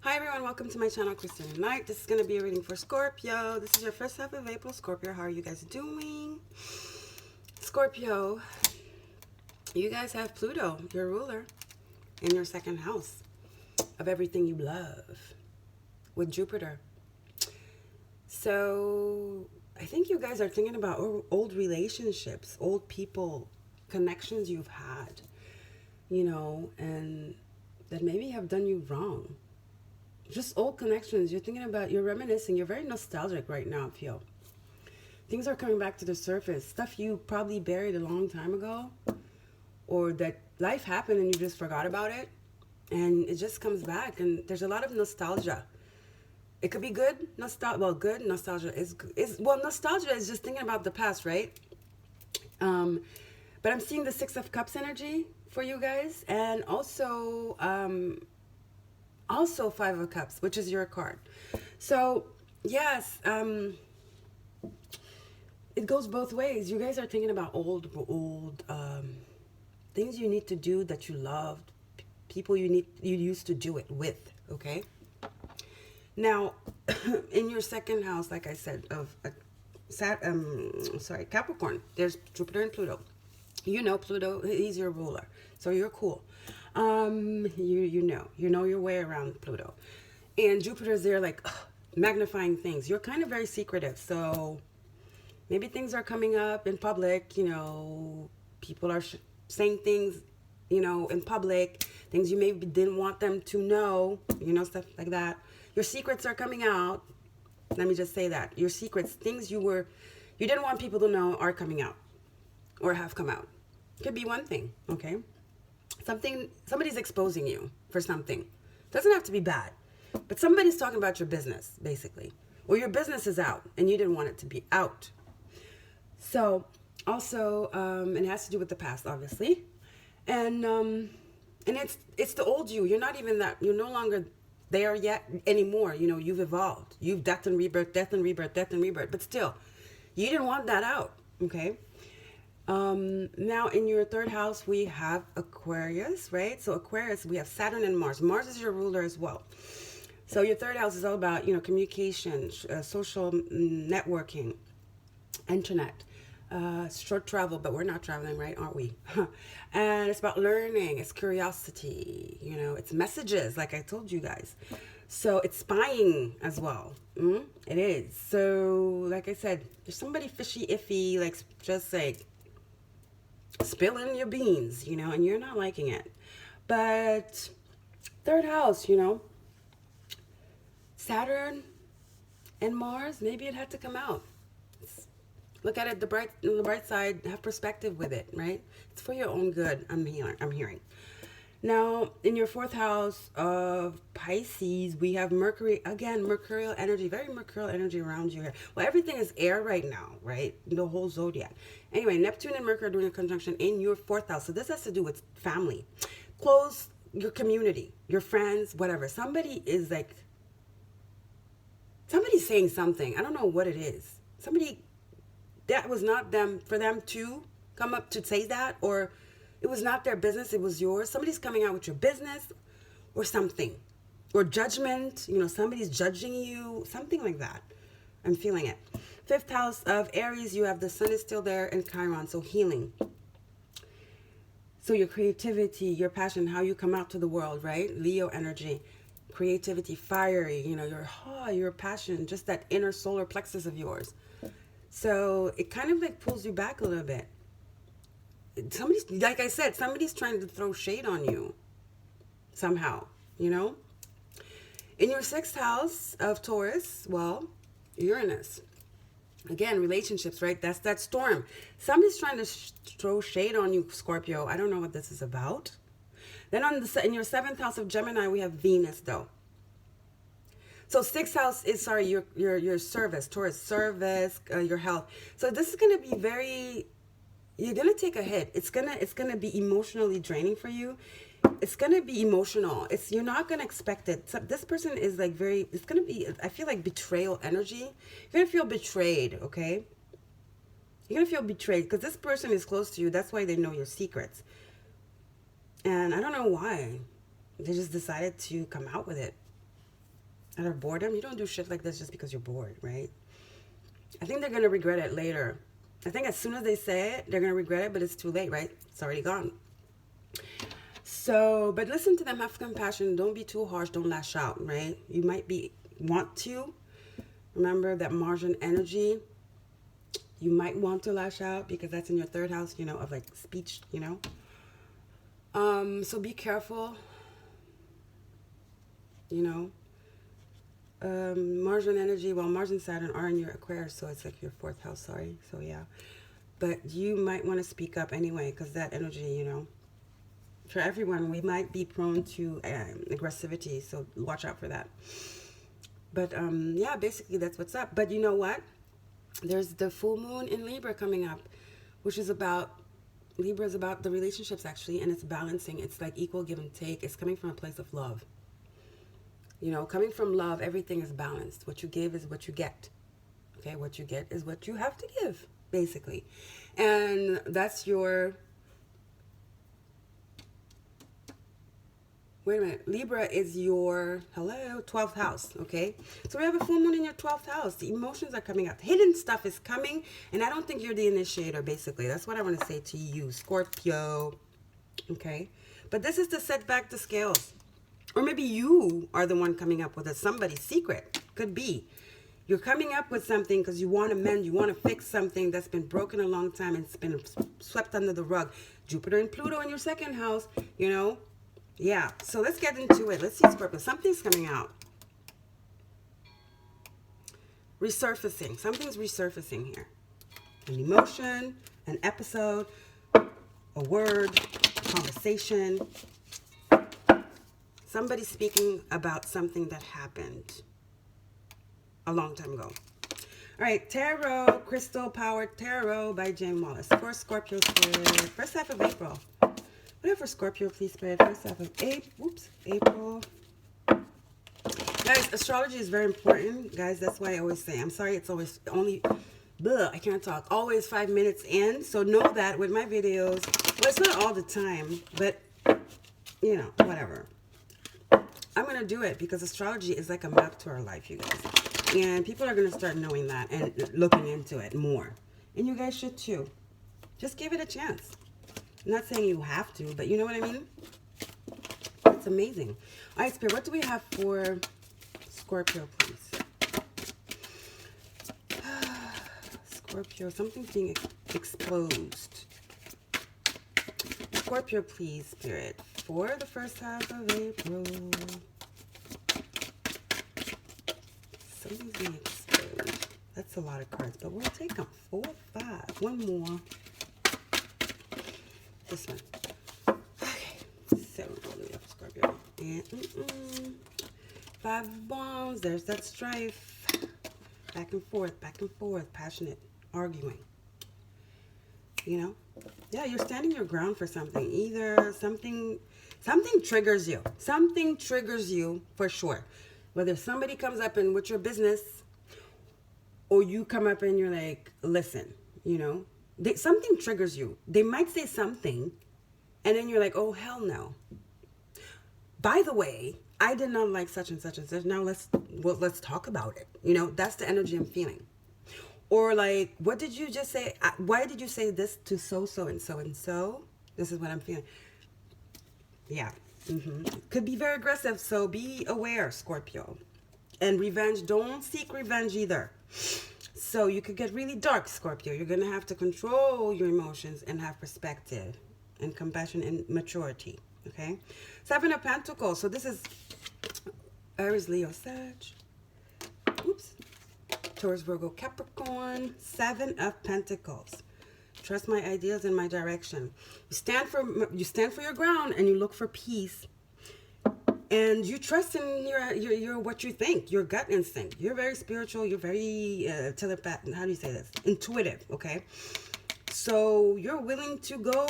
Hi everyone, welcome to my channel, chrystallune.light. This is going to be a reading for Scorpio. This is your first half of April. Scorpio, how are you guys doing? Scorpio, you guys have Pluto, your ruler, in your second house of everything you love with Jupiter. So I think you guys are thinking about old relationships, old people, connections you've had, and that maybe have done you wrong. Just old connections. You're thinking about, you're reminiscing. You're very nostalgic right now, I feel. Things are coming back to the surface. Stuff you probably buried a long time ago, or that life happened and you just forgot about it, and it just comes back. And there's a lot of nostalgia. It could be good nostalgia. Well, good nostalgia is nostalgia is just thinking about the past, right? But I'm seeing the Six of Cups energy for you guys, and also Five of Cups, which is your card. So yes, it goes both ways. You guys are thinking about old things you need to do that you loved, people you used to do it with. Okay. Now, in your second house, like I said, of Capricorn, there's Jupiter and Pluto. You know Pluto, he's your ruler, so you're cool. You know your way around Pluto, and Jupiter's there, like magnifying things. You're kind of very secretive, so maybe things are coming up in public. People are saying things, in public, things you maybe didn't want them to know. Stuff like that. Your secrets are coming out. Let me just say that your secrets, things you didn't want people to know, are coming out or have come out. Could be one thing, okay? Somebody's exposing you for something. Doesn't have to be bad, but somebody's talking about your business, basically. Or your business is out and you didn't want it to be out. So also, it has to do with the past, obviously. And it's the old you. You're not even that, you're no longer there yet anymore. You've evolved. You've death and rebirth, death and rebirth, death and rebirth. But still, you didn't want that out, okay? Now in your third house, we have Aquarius, right? So Aquarius, we have Saturn and Mars. Mars is your ruler as well. So your third house is all about, communication, social networking, internet, short travel, but we're not traveling, right? Aren't we? And it's about learning. It's curiosity, it's messages, like I told you guys. So it's spying as well. It is. So like I said, there's somebody fishy, iffy, like just like spilling your beans, and you're not liking it. But third house, Saturn and Mars, maybe it had to come out. Look at it the bright side, have perspective with it, right? It's for your own good, I'm hearing. Now, in your fourth house of Pisces, we have Mercury, again, mercurial energy, very mercurial energy around you here. Well, everything is air right now, right? The whole zodiac. Anyway, Neptune and Mercury are doing a conjunction in your fourth house. So this has to do with family, close, your community, your friends, whatever. Somebody's saying something. I don't know what it is. Somebody, that was not them, for them to come up to say that, or it was not their business, it was yours. Somebody's coming out with your business or something. Or judgment, somebody's judging you, something like that. I'm feeling it. Fifth house of Aries, you have the sun is still there, and Chiron, so healing. So your creativity, your passion, how you come out to the world, right? Leo energy, creativity, fiery, your passion, just that inner solar plexus of yours. So it kind of like pulls you back a little bit. Somebody's, like I said, somebody's trying to throw shade on you somehow, In your sixth house of Taurus, well, Uranus. Again, relationships, right? That's that storm. Somebody's trying to throw shade on you, Scorpio. I don't know what this is about. Then in your seventh house of Gemini, we have Venus, though. So sixth house is, your service, Taurus, service, your health. So this is going to be you're going to take a hit. It's going to be emotionally draining for you. It's going to be emotional. You're not going to expect it. So this person is like it's going to be, I feel like betrayal energy. You're going to feel betrayed, okay? You're going to feel betrayed because this person is close to you. That's why they know your secrets. And I don't know why. They just decided to come out with it. out of boredom. You don't do shit like this just because you're bored, right? I think they're going to regret it later. I think as soon as they say it, they're going to regret it, but it's too late, right? It's already gone. So, but listen to them, have compassion. Don't be too harsh. Don't lash out, right? You might want to. Remember that Martian energy. You might want to lash out because that's in your third house, you know, of like speech, you know. So be careful, you know. Mars and energy, well, Mars and Saturn are in your Aquarius, so it's like your fourth house, sorry. So yeah, but you might want to speak up anyway, because that energy, you know, for everyone, we might be prone to aggressivity, so watch out for that. But yeah, basically that's what's up. But you know what? There's the full moon in Libra coming up, which is about, Libra is about the relationships actually, and it's balancing. It's like equal give and take. It's coming from a place of love. You know, coming from love, everything is balanced. What you give is what you get. Okay, what you get is what you have to give, basically. And that's your... Wait a minute. Libra is your, 12th house, okay? So we have a full moon in your 12th house. The emotions are coming out. Hidden stuff is coming, and I don't think you're the initiator, basically. That's what I want to say to you, Scorpio, okay? But this is to set back the scales. Or maybe you are the one coming up with it. Somebody's secret. Could be. You're coming up with something because you want to mend. You want to fix something that's been broken a long time and it's been swept under the rug. Jupiter and Pluto in your second house, you know. Yeah. So let's get into it. Let's see, Scorpio. Something's coming out. Resurfacing. Something's resurfacing here. An emotion, an episode, a word, a conversation. Somebody's speaking about something that happened a long time ago. All right, Tarot, Crystal Powered Tarot by Jane Wallace. For Scorpio Spirit, first half of April. Whatever Scorpio, please, Spirit. First half of April. Guys, astrology is very important. Guys, that's why I always say, I'm sorry, it's always only, I can't talk. Always 5 minutes in. So know that with my videos, well, it's not all the time, but, you know, whatever. I'm going to do it because astrology is like a map to our life, you guys. And people are going to start knowing that and looking into it more. And you guys should too. Just give it a chance. I'm not saying you have to, but you know what I mean? It's amazing. All right, Spirit, what do we have for Scorpio, please? Scorpio, something's being exposed. Scorpio, please, Spirit, for the first half of April. Something's being exposed. That's a lot of cards, but we'll take them. 4, 5. One more. This one. Okay. So, we have Scorpio. And 5 of Wands. There's that strife. Back and forth. Passionate. Arguing. You know? Yeah, you're standing your ground for something. Either something triggers you. Something triggers you for sure. Whether somebody comes up and with your business, or you come up and you're like, listen, you know, something triggers you. They might say something, and then you're like, oh, hell no. By the way, I did not like such and such and such. Now let's talk about it. You know, that's the energy I'm feeling. Or like, what did you just say? Why did you say this to so and so? This is what I'm feeling. Yeah. Could be very aggressive, so be aware, Scorpio. And revenge, don't seek revenge either. So you could get really dark, Scorpio. You're going to have to control your emotions and have perspective and compassion and maturity, okay? 7 of Pentacles. So this is Aries, Leo, Sag. Oops. Taurus, Virgo, Capricorn. 7 of Pentacles. Trust my ideas and my direction. You stand for your ground and you look for peace. And you trust in your what you think, your gut instinct. You're very spiritual. You're very telepathic. How do you say this? Intuitive. Okay. So you're willing to go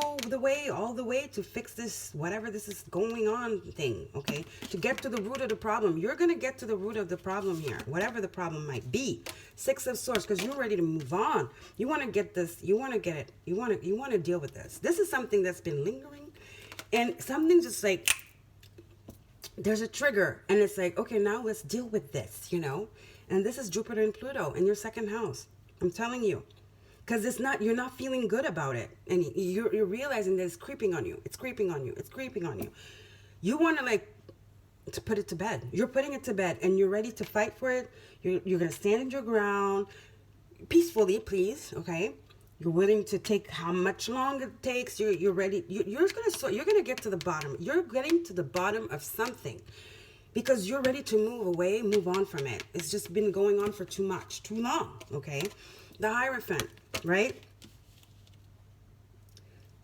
all the way to fix this, whatever this is going on thing. Okay. To get to the root of the problem. You're gonna get to the root of the problem here, whatever the problem might be. 6 of Swords, because you're ready to move on. You want to get this. You want to get it. You want to deal with this. This is something that's been lingering, and something just like there's a trigger, and it's like, okay, now let's deal with this, you know? And this is Jupiter and Pluto in your second house. I'm telling you. Because it's not, you're not feeling good about it. And you're realizing that it's creeping on you. It's creeping on you. It's creeping on you. You want to like, to put it to bed. You're putting it to bed and you're ready to fight for it. You're going to stand in your ground peacefully, please. Okay. You're willing to take how much longer it takes. You're ready. You're going to get to the bottom. You're getting to the bottom of something because you're ready to move away, move on from it. It's just been going on for too long. Okay. The Hierophant, right?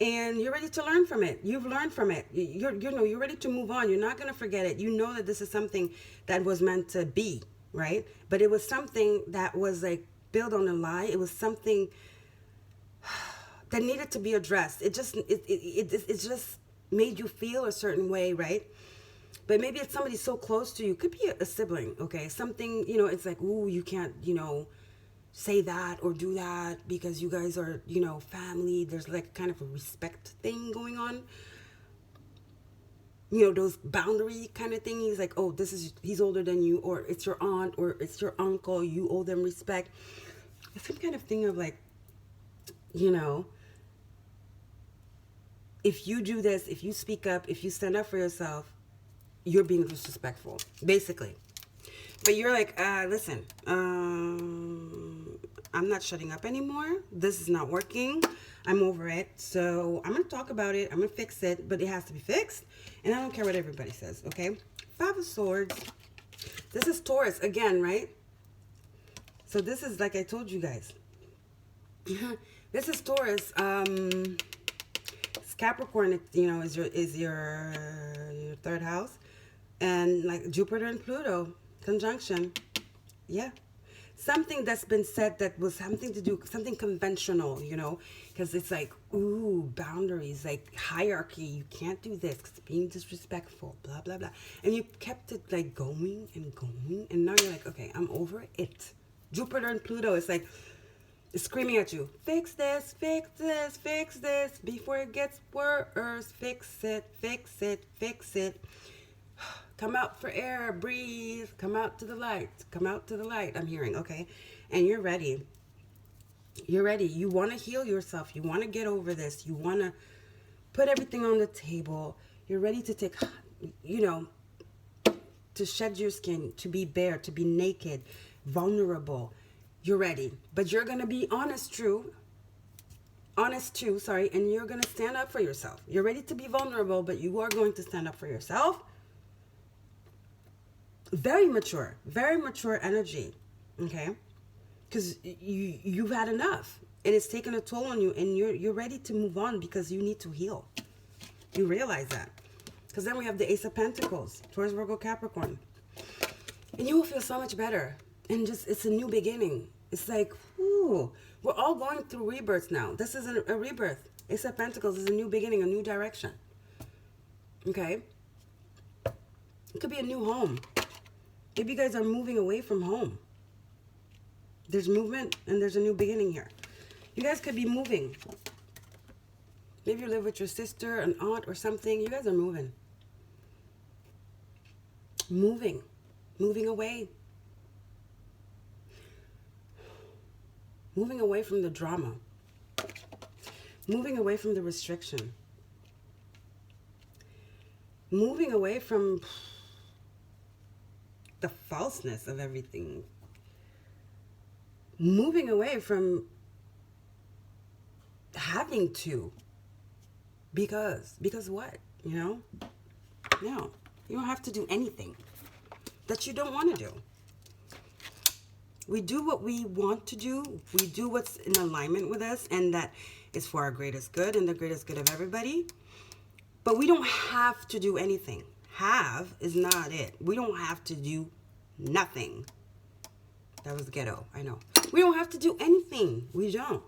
And you're ready to learn from it. You've learned from it. You're ready to move on. You're not going to forget it. You know that this is something that was meant to be, right? But it was something that was like built on a lie. It was something that needed to be addressed. It just made you feel a certain way, right? But maybe it's somebody so close to you. Could be a sibling, okay? Something, you know, it's like, ooh, you can't, you know, say that or do that because you guys are, you know, family. There's like kind of a respect thing going on. You know, those boundary kind of thing. He's like, oh, he's older than you, or it's your aunt, or it's your uncle. You owe them respect. Some kind of thing of like, you know, if you do this, if you speak up, if you stand up for yourself, you're being disrespectful, basically. But you're like, listen, I'm not shutting up anymore. This is not working. I'm over it. So I'm going to talk about it. I'm going to fix it, but it has to be fixed. And I don't care what everybody says, okay? Five of Swords. This is Taurus again, right? So this is, like I told you guys. This is Taurus. It's Capricorn, you know, is your third house. And like Jupiter and Pluto. Conjunction. Yeah. Something that's been said that was something to do, something conventional, you know, because it's like, ooh, boundaries, like hierarchy. You can't do this because it's being disrespectful, blah, blah, blah. And you kept it like going and going. And now you're like, okay, I'm over it. Jupiter and Pluto is like, it's screaming at you. Fix this, fix this, fix this before it gets worse. Fix it, fix it, fix it. Come out for air, breathe, come out to the light, come out to the light, I'm hearing, okay? And you're ready. You're ready. You want to heal yourself. You want to get over this. You want to put everything on the table. You're ready to take, you know, to shed your skin, to be bare, to be naked, vulnerable. You're ready. But you're going to be honest too, and you're going to stand up for yourself. You're ready to be vulnerable, but you are going to stand up for yourself. Very mature energy, okay? Because you've had enough, and it's taken a toll on you, and you're ready to move on because you need to heal. You realize that, because then we have the Ace of Pentacles, Taurus, Virgo, Capricorn, and you will feel so much better. And just it's a new beginning. It's like, whoo, we're all going through rebirths now. This is a rebirth. Ace of Pentacles is a new beginning, a new direction. Okay, it could be a new home. Maybe you guys are moving away from home. There's movement and there's a new beginning here. You guys could be moving. Maybe you live with your sister, an aunt, or something. You guys are moving. Moving away. Moving away from the drama. Moving away from the restriction. Moving away from the falseness of everything. Moving away from having to. Because what? You know? No. You don't have to do anything that you don't want to do. We do what we want to do. We do what's in alignment with us, and that is for our greatest good and the greatest good of everybody. But we don't have to do anything. Have is not it. We don't have to do nothing. That was ghetto, I know. We don't have to do anything. We don't.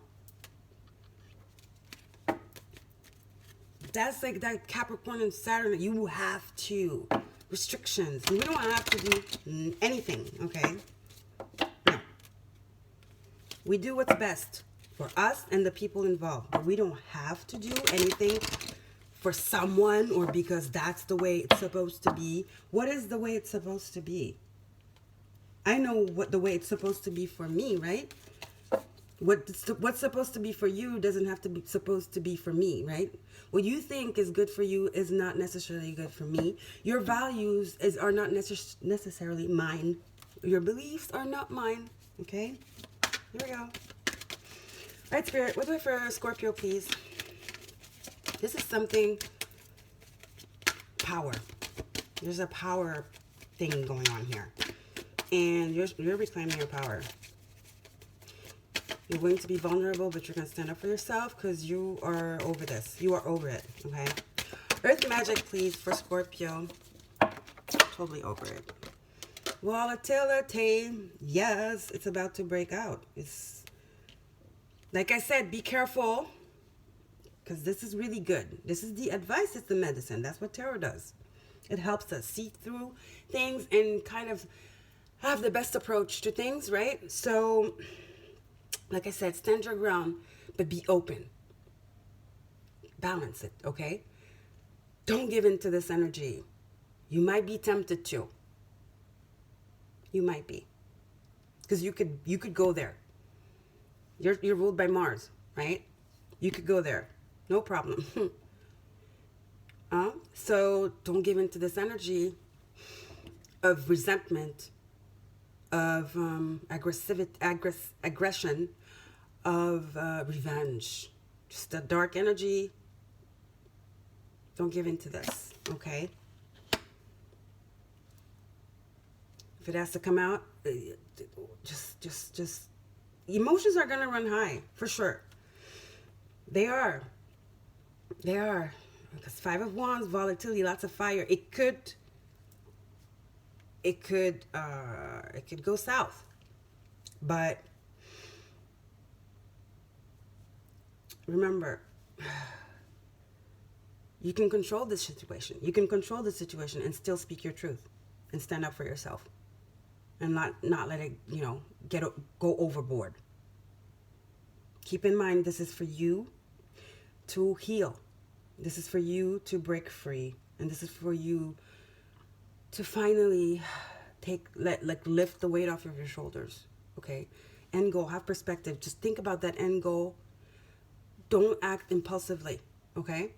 That's like that Capricorn and Saturn. You have to. Restrictions. We don't have to do anything, okay? No. We do what's best for us and the people involved. But we don't have to do anything for someone or because that's the way it's supposed to be. What is the way it's supposed to be? I know what the way it's supposed to be for me, right? What's supposed to be for you doesn't have to be supposed to be for me, right? What you think is good for you is not necessarily good for me. Your values are not necessarily mine. Your beliefs are not mine. Okay? Here we go. All right, Spirit, what do I for Scorpio, please? This is something power. There's a power thing going on here. And you're reclaiming your power. You're willing to be vulnerable, but you're going to stand up for yourself because you are over this. You are over it, okay? Earth magic, please, for Scorpio. Totally over it. Volatility. Yes, it's about to break out. It's like I said, be careful because this is really good. This is the advice. It's the medicine. That's what tarot does. It helps us see through things and kind of have the best approach to things, right? So, like I said, stand your ground, but be open. Balance it, okay? Don't give in to this energy. You might be tempted to. You might be. Because you could go there. You're ruled by Mars, right? You could go there. No problem. So don't give in to this energy of resentment, of aggression, of revenge. Just a dark energy. Don't give in to this, okay? If it has to come out, just emotions are gonna run high for sure. They are. Because 5 of Wands, volatility, lots of fire. It could go south, but remember, you can control this situation. You can control the situation and still speak your truth and stand up for yourself and not let it, go overboard. Keep in mind, this is for you to heal. This is for you to break free, and this is for you to finally lift the weight off of your shoulders, okay? End goal, have perspective. Just think about that end goal. Don't act impulsively, okay?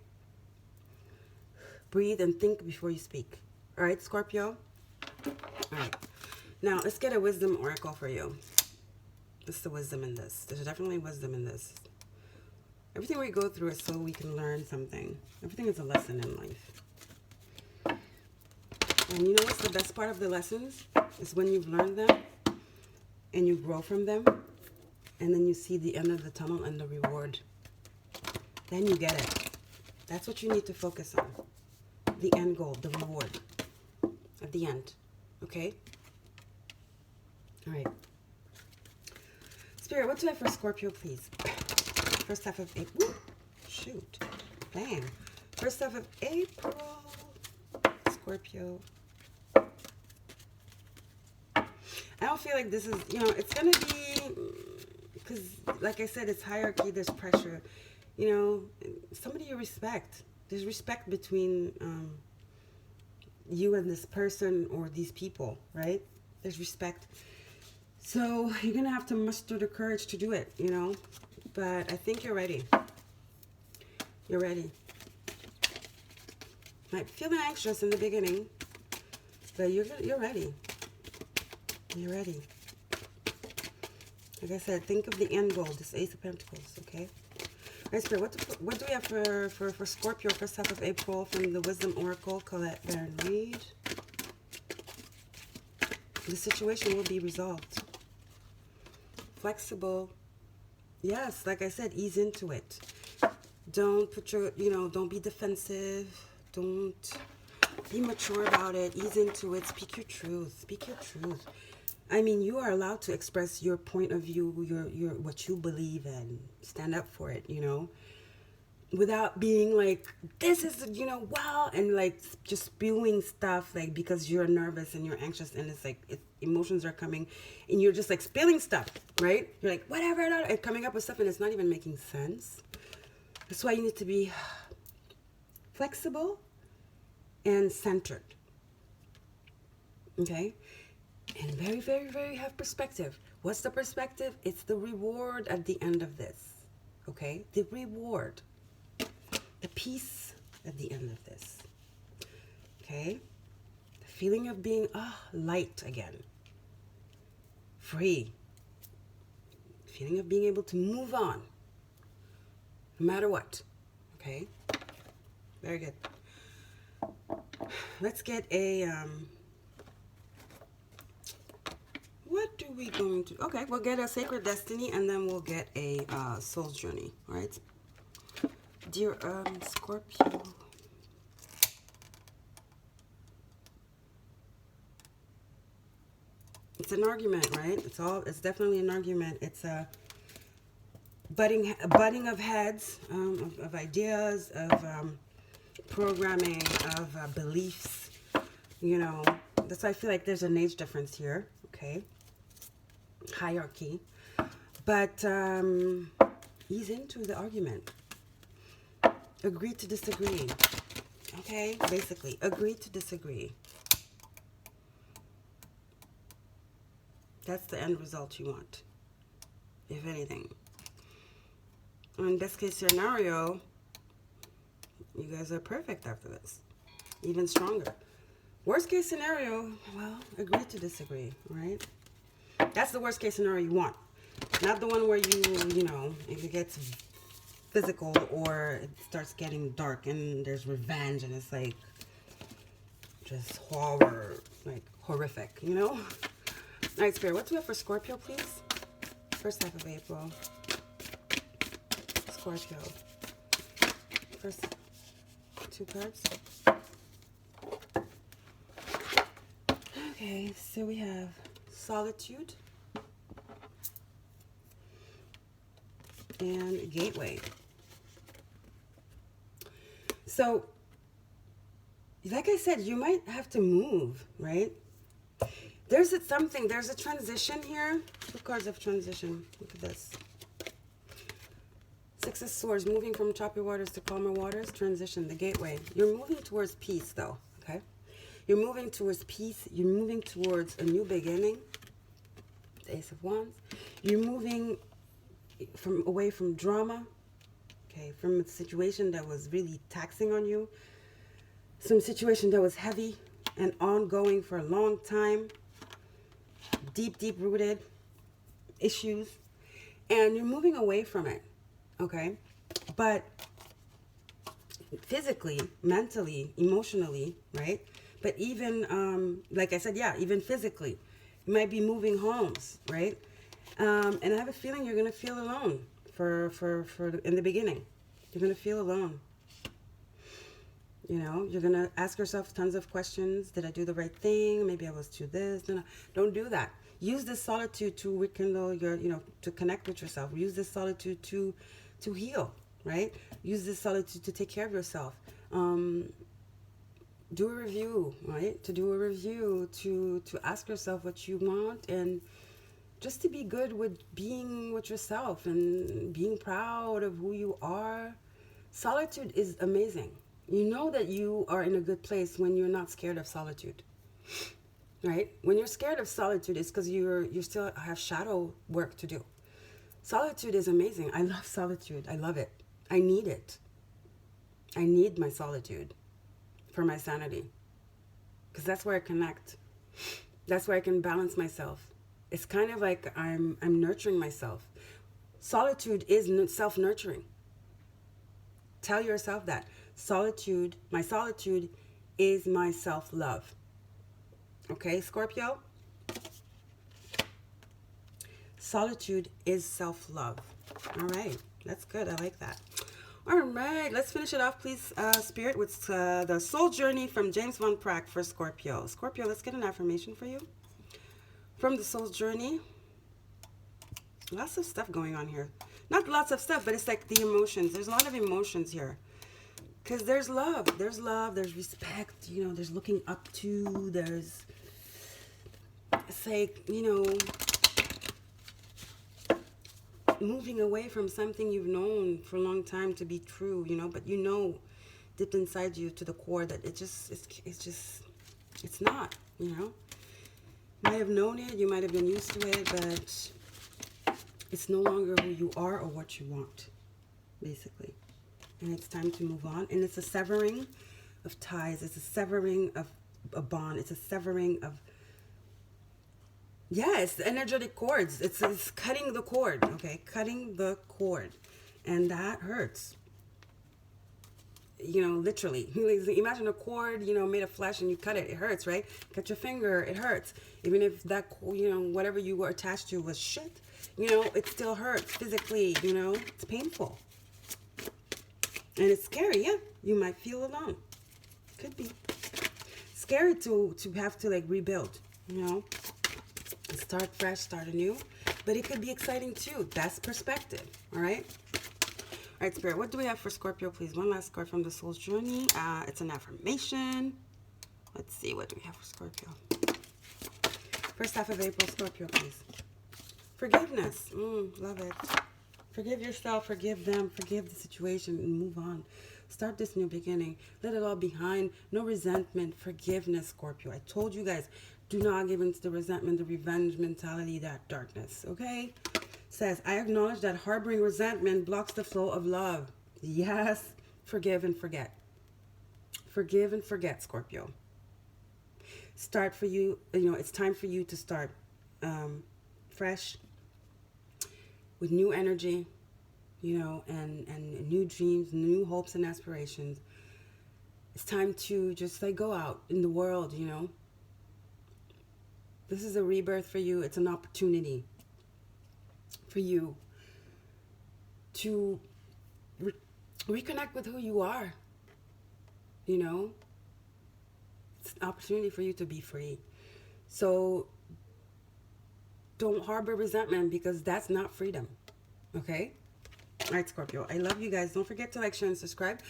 Breathe and think before you speak. All right, Scorpio? All right. Now, let's get a wisdom oracle for you. What's the wisdom in this? There's definitely wisdom in this. Everything we go through is so we can learn something. Everything is a lesson in life. And you know what's the best part of the lessons? Is when you've learned them and you grow from them, and then you see the end of the tunnel and the reward. Then you get it. That's what you need to focus on. The end goal, the reward at the end. Okay? All right. Spirit, what do I have for Scorpio, please? First half of April. Shoot. Bang. First half of April. Scorpio. I don't feel like this is, it's going to be, because like I said, it's hierarchy, there's pressure. Somebody you respect. There's respect between you and this person or these people, right? There's respect. So you're going to have to muster the courage to do it, But I think you're ready. You're ready. Might feel anxious in the beginning, but you're ready. You're ready. Like I said, think of the end goal, this Ace of Pentacles, okay? All right, Spirit, what do we have for Scorpio, first half of April from the Wisdom Oracle, Colette Baron Reed? The situation will be resolved. Flexible. Yes, like I said, ease into it. Don't put your, don't be defensive. Don't be mature about it. Ease into it. Speak your truth. Speak your truth. I mean, you are allowed to express your point of view, your what you believe in. Stand up for it, without being like, this is, wow, and like just spewing stuff like because you're nervous and you're anxious and it's like emotions are coming and you're just like spilling stuff, right? You're like, whatever, and coming up with stuff and it's not even making sense. That's why you need to be flexible and centered. Okay? And very, very, very have perspective. What's the perspective? It's the reward at the end of this. Okay? The reward. The peace at the end of this. Okay? The feeling of being light again. Free. Feeling of being able to move on. No matter what. Okay? Very good. Let's get a... what are we going to... Okay, we'll get a Sacred Destiny and then we'll get a Soul's Journey. All right? Dear Scorpio... It's an argument, right? It's definitely an argument. It's a butting of heads, of ideas, of programming, of beliefs. You know, that's why I feel like there's an age difference here. Okay, hierarchy, but ease into the argument. Agree to disagree. Okay, basically, agree to disagree. That's the end result you want, if anything. In best case scenario, you guys are perfect after this. Even stronger. Worst case scenario, well, agree to disagree, right? That's the worst case scenario you want. Not the one where you know, if it gets physical or it starts getting dark and there's revenge and it's like just horror, like horrific, you know? All right, Spirit, what do we have for Scorpio, please? First half of April. Scorpio. First two cards. Okay, so we have Solitude and Gateway. So, like I said, you might have to move, right? There's a transition here. Two cards of transition. Look at this. Six of Swords, moving from choppy waters to calmer waters. Transition, the gateway. You're moving towards peace, though, okay? You're moving towards peace. You're moving towards a new beginning. The Ace of Wands. You're moving away from drama, okay? From a situation that was really taxing on you. Some situation that was heavy and ongoing for a long time. Deep rooted issues, and you're moving away from it, okay? But physically, mentally, emotionally, right? But even like I said, yeah, even physically, you might be moving homes, right? And I have a feeling you're gonna feel alone for in the beginning. You're gonna feel alone. You know, you're going to ask yourself tons of questions. Did I do the right thing? Maybe I was too this. No. Don't do that. Use this solitude to rekindle your, you know, to connect with yourself. Use this solitude to heal, right? Use this solitude to take care of yourself. Do a review, right? To do a review, to ask yourself what you want, and just to be good with being with yourself and being proud of who you are. Solitude is amazing. You know that you are in a good place when you're not scared of solitude, right? When you're scared of solitude, it's because you still have shadow work to do. Solitude is amazing. I love solitude. I love it. I need it. I need my solitude for my sanity, because that's where I connect. That's where I can balance myself. It's kind of like I'm nurturing myself. Solitude is self-nurturing. Tell yourself that. Solitude, my solitude is my self-love. Okay, Scorpio? Solitude is self-love. All right, that's good. I like that. All right, let's finish it off, please, Spirit, with the Soul Journey from James Van Praagh for Scorpio. Scorpio, let's get an affirmation for you. From the Soul Journey. Lots of stuff going on here. Not lots of stuff, but it's like the emotions. There's a lot of emotions here. Because there's love, there's respect, you know, there's looking up to, there's, it's like, you know, moving away from something you've known for a long time to be true, you know, but you know dipped inside you to the core that it's not, you know. You might have known it, you might have been used to it, but it's no longer who you are or what you want, basically. And it's time to move on. And it's a severing of ties. It's a severing of a bond. It's a severing of, yeah, it's energetic cords. It's cutting the cord, okay? Cutting the cord. And that hurts. You know, literally. Imagine a cord, you know, made of flesh and you cut it. It hurts, right? Cut your finger. It hurts. Even if that, you know, whatever you were attached to was shit, you know, it still hurts physically, you know. It's painful. And it's scary, yeah. You might feel alone. Could be. Scary to have to, like, rebuild, you know. Start fresh, start anew. But it could be exciting, too. That's perspective, all right? All right, Spirit, what do we have for Scorpio, please? One last card from the Soul's Journey. It's an affirmation. Let's see, what do we have for Scorpio? First half of April, Scorpio, please. Forgiveness. Love it. Forgive yourself, forgive them, forgive the situation, and move on. Start this new beginning. Let it all behind. No resentment. Forgiveness, Scorpio. I told you guys, do not give into the resentment, the revenge mentality, that darkness, okay? Says, I acknowledge that harboring resentment blocks the flow of love. Yes. Forgive and forget. Forgive and forget, Scorpio. Start for you. You know, it's time for you to start fresh with new energy, you know, and new dreams, new hopes and aspirations. It's time to just, like, go out in the world, you know. This is a rebirth for you. It's an opportunity for you to reconnect with who you are, you know. It's an opportunity for you to be free. So don't harbor resentment, because that's not freedom, okay? All right, Scorpio, I love you guys. Don't forget to like, share, and subscribe.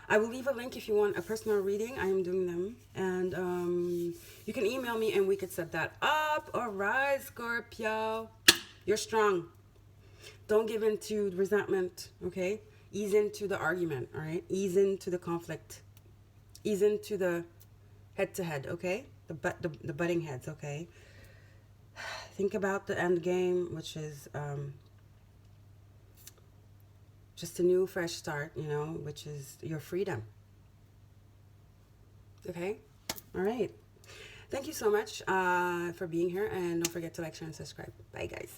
I will leave a link if you want a personal reading. I am doing them. And you can email me and we could set that up. All right, Scorpio. You're strong. Don't give in to resentment, okay? Ease into the argument, all right? Ease into the conflict. Ease into the head-to-head, okay? The butting heads, okay? Think about the end game, which is just a new, fresh start, you know, which is your freedom. Okay? All right. Thank you so much for being here. And don't forget to like, share, and subscribe. Bye, guys.